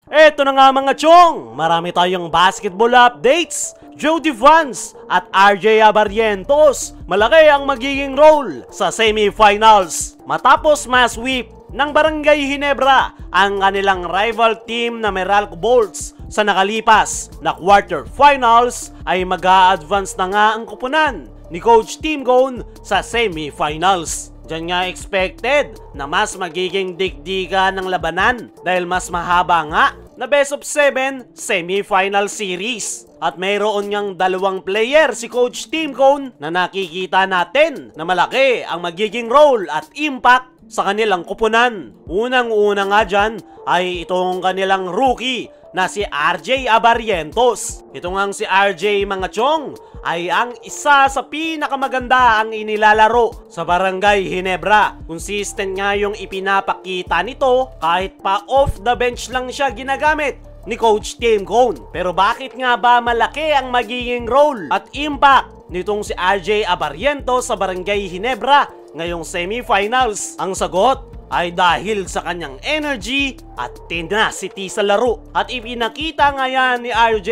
Eto na nga mga chong, marami tayong basketball updates. Jody Vance at RJ Abarrientos, malaki ang magiging role sa semifinals. Matapos ma-sweep ng Barangay Ginebra ang kanilang rival team na Meralco Bolts sa nakalipas na quarterfinals, ay mag-a-advance na nga ang kupunan ni Coach Tim Cone sa semifinals. Diyan nga expected na mas magiging dikdikan ng labanan dahil mas mahaba nga na best of 7 semifinal series. At mayroon niyang dalawang player si Coach Tim Cone na nakikita natin na malaki ang magiging role at impact sa kanilang kupunan. Unang-una nga dyan ay itong kanilang rookie na si RJ Abarrientos. Ito ngang si RJ mga chong ay ang isa sa pinakamaganda ang inilalaro sa Barangay Ginebra. Consistent nga yung ipinapakita nito kahit pa off the bench lang siya ginagamit ni Coach Tim Cone. Pero bakit nga ba malaki ang magiging role at impact nitong si RJ Abarrientos sa Barangay Ginebra ngayong semifinals? Ang sagot ay dahil sa kanyang energy at tenacity sa laro. At ipinakita nga yan ni RJ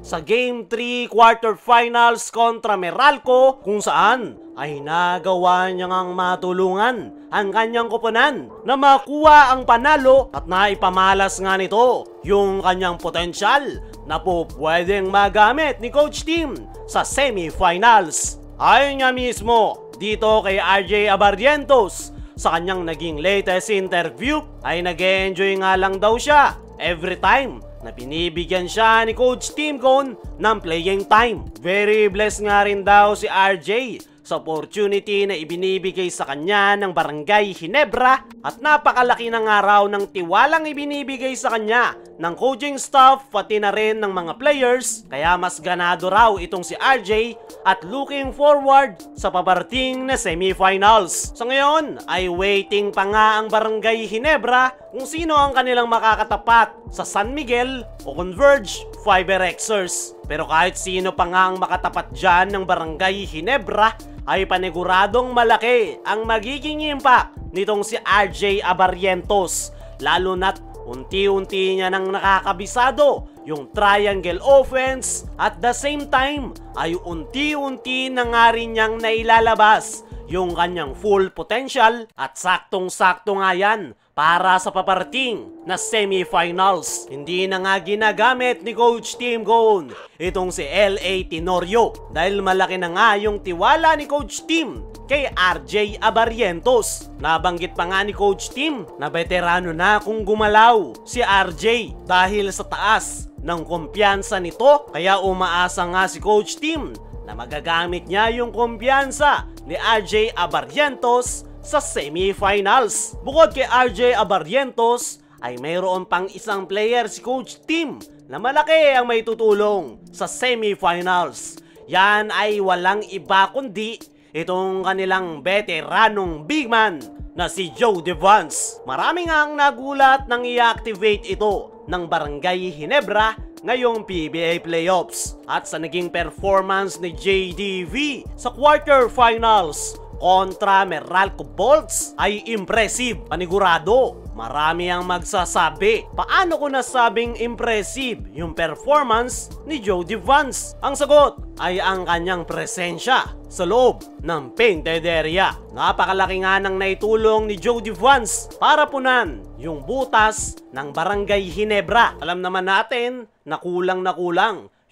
sa Game 3 quarterfinals kontra Meralco, kung saan ay nagawa niya ngang matulungan ang kanyang koponan na makuha ang panalo at naipamalas nga nito yung kanyang potensyal na po pwedeng magamit ni Coach Tim sa semifinals. Ayon nga mismo dito kay RJ Abarrientos, sa kanyang naging latest interview ay nag-enjoy nga lang daw siya every time na binibigyan siya ni Coach Tim Cone ng playing time. Very blessed nga rin daw si RJ sa opportunity na ibinibigay sa kanya ng Barangay Ginebra at napakalaki ng araw ng tiwalang ibinibigay sa kanya ng coaching staff pati na rin ng mga players. Kaya mas ganado raw itong si RJ at looking forward sa paparating na semifinals. Sa ngayon ay waiting pa nga ang Barangay Ginebra kung sino ang kanilang makakatapat sa San Miguel o Converge Fiberxers. Pero kahit sino pa nga ang makatapat dyan ng Barangay Ginebra, ay paniguradong malaki ang magiging impact nitong si RJ Abarrientos, lalo na't unti-unti niya nang nakakabisado yung triangle offense at the same time ay unti-unti na nga rin niyang nailalabas yung kanyang full potential at saktong-sakto nga yan para sa paparating na semifinals. Hindi na nga ginagamit ni Coach Tim Cone itong si LA Tenorio dahil malaki na nga yung tiwala ni Coach Tim kay RJ Abarrientos. Nabanggit pa nga ni Coach Tim na veterano na kung gumalaw si RJ dahil sa taas ng kumpiyansa nito, kaya umaasa nga si Coach Tim na magagamit niya yung kumpiyansa ni RJ Abarrientos sa semifinals. Bukod kay RJ Abarrientos ay mayroon pang isang player si Coach Tim na malaki ang may tutulong sa semifinals. Yan ay walang iba kundi itong kanilang veteranong big man na si Jody Vance. Marami nga ang nagulat nang i-activate ito ng Barangay Ginebra ngayong PBA playoffs. At sa naging performance ni JDV sa quarterfinals kontra Meralco Bolts ay impressive, panigurado. Marami ang magsasabi, paano ko nasabing impressive yung performance ni Jody Vance? Ang sagot ay ang kanyang presensya sa loob ng painted area. Napakalaki nga ng naitulong ni Jody Vance para punan yung butas ng Barangay Ginebra. Alam naman natin na kulang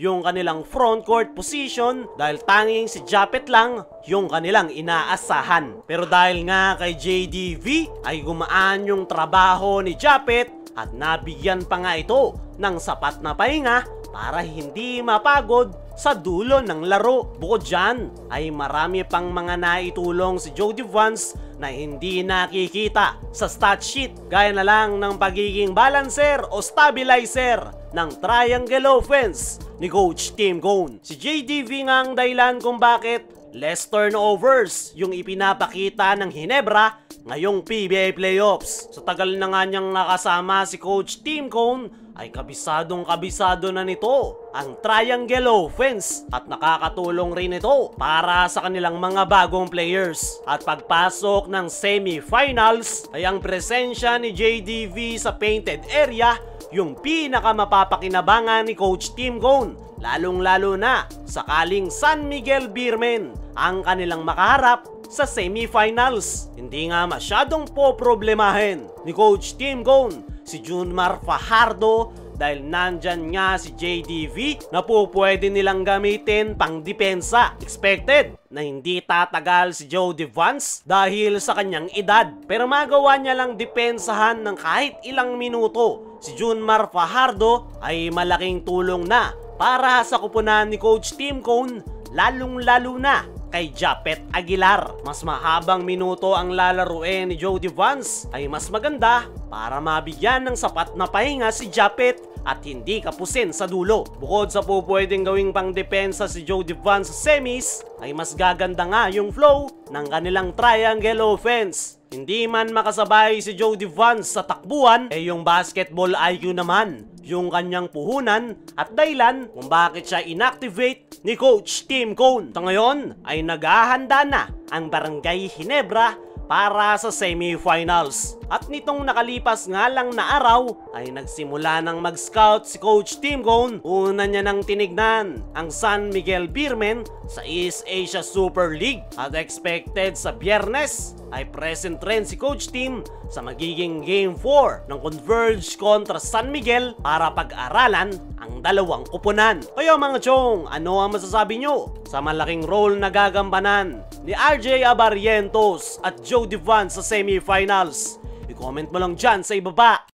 yung kanilang front court position dahil tanging si Japet lang yung kanilang inaasahan. Pero dahil nga kay JDV ay gumaan yung trabaho ni Japet at nabigyan pa nga ito ng sapat na pahinga para hindi mapagod sa dulo ng laro. Bukod dyan ay marami pang mga naitulong si Jody Vance na hindi nakikita sa stat sheet, gaya na lang ng pagiging balancer o stabilizer ng triangle offense ni Coach Tim Cone. Si JDV nga ang dahilan kung bakit less turnovers yung ipinapakita ng Ginebra ngayong PBA playoffs. Sa tagal na nga niyang nakasama si Coach Tim Cone ay kabisadong-kabisado na nito ang triangle offense at nakakatulong rin ito para sa kanilang mga bagong players. At pagpasok ng semifinals ay ang presensya ni JDV sa painted area yung pinakamapapakinabangan ni Coach Tim Cone, lalong-lalo na sakaling San Miguel Beermen ang kanilang makaharap sa semifinals. Hindi nga masyadong poproblemahin ni Coach Tim Cone si Junmar Fajardo dahil nandyan nga si JDV na po pwede nilang gamitin pang depensa. Expected na hindi tatagal si Jody Vance dahil sa kanyang edad, pero magawa niya lang depensahan ng kahit ilang minuto si Junmar Fajardo ay malaking tulong na para sa kupunan ni Coach Tim Cone, lalong-lalo na kay Japet Aguilar. Mas mahabang minuto ang lalaruin ni Jody Vance ay mas maganda para mabigyan ng sapat na pahinga si Japet at hindi kapusin sa dulo. Bukod sa po pwedeng gawing pang depensa si Jody Vance sa semis, ay mas gaganda nga yung flow ng kanilang triangle offense. Hindi man makasabay si Jody Vance sa takbuhan, yung basketball IQ naman yung kanyang puhunan at dahilan kung bakit siya inactivate ni Coach Tim Cone. Sa ngayon ay naghahanda na ang Barangay Ginebra para sa semifinals. At nitong nakalipas nga lang na araw ay nagsimula nang mag-scout si Coach Tim Cone. Una niya nang tinignan ang San Miguel Beermen sa East Asia Super League at expected sa Biyernes ay present rin si Coach Tim sa magiging Game 4 ng Converge kontra San Miguel para pag-aralan ang dalawang kupunan. Kaya mga chong, ano ang masasabi nyo sa malaking role na gagampanan ni RJ Abarrientos at Jody Vance sa semifinals? I-comment mo lang dyan sa ibaba.